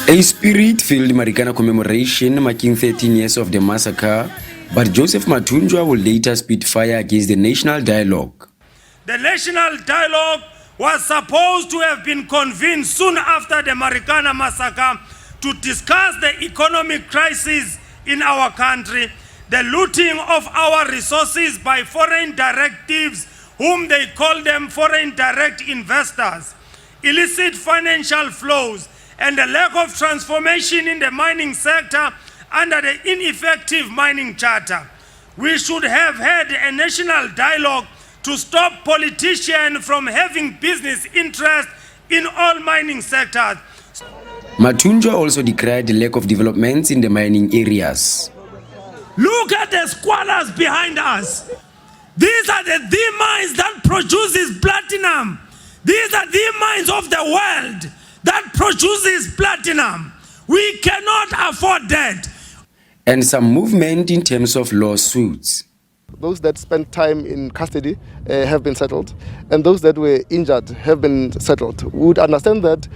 A spirit-filled Marikana commemoration marking 13 years of the massacre, but Joseph Mathunjwa will later spit fire against the national dialogue. The national dialogue was supposed to have been convened soon after the Marikana massacre to discuss the economic crisis in our country, the looting of our resources by foreign directives, whom they call them foreign direct investors, illicit financial flows, and the lack of transformation in the mining sector under the ineffective mining charter. We should have had a national dialogue to stop politicians from having business interest in all mining sectors. Mathunjwa also decried the lack of developments in the mining areas. Look at the squalors behind us. These are the mines that produces platinum. These are the mines of the world that produces platinum. We cannot afford that. And some movement in terms of lawsuits. Those that spent time in custody have been settled, and those that were injured have been settled. We would understand that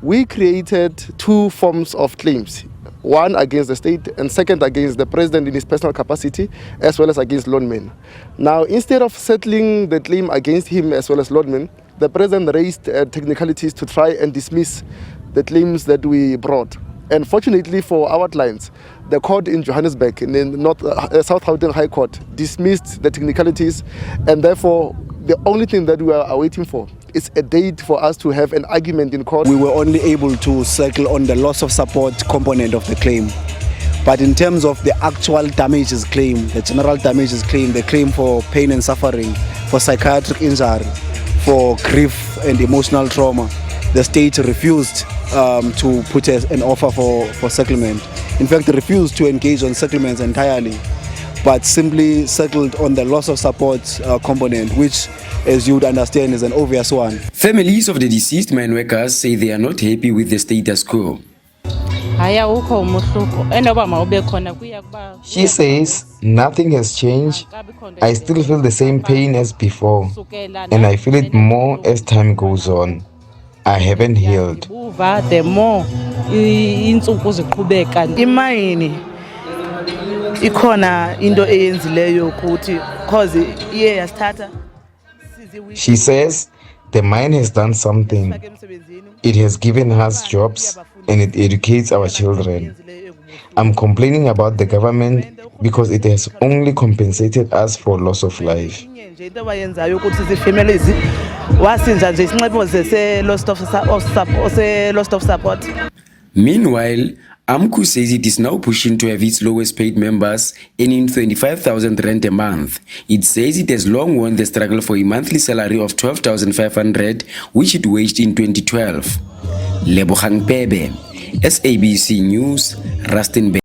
we created two forms of claims, one against the state and second against the president in his personal capacity, as well as against loanmen. Now, instead of settling the claim against him as well as loanmen, the president raised technicalities to try and dismiss the claims that we brought. And fortunately for our clients, the court in Johannesburg, in the South Gauteng High Court, dismissed the technicalities, and therefore the only thing that we are waiting for is a date for us to have an argument in court. We were only able to settle on the loss of support component of the claim. But in terms of the actual damages claim, the general damages claim, the claim for pain and suffering, for psychiatric injury, for grief and emotional trauma, the state refused to put an offer for settlement. In fact, they refused to engage on settlements entirely, but simply settled on the loss of support component, which, as you would understand, is an obvious one. Families of the deceased mineworkers say they are not happy with the status quo. She says nothing has changed. I still feel the same pain as before, and I feel it more as time goes on. I haven't healed. She says the mine has done something. It has given us jobs and it educates our children. I'm complaining about the government because it has only compensated us for loss of life. Meanwhile, AMCU says it is now pushing to have its lowest paid members earning 25,000 rand a month. It says it has long won the struggle for a monthly salary of 12,500, which it waged in 2012. Lebogang Pebe, SABC News, Rustenburg.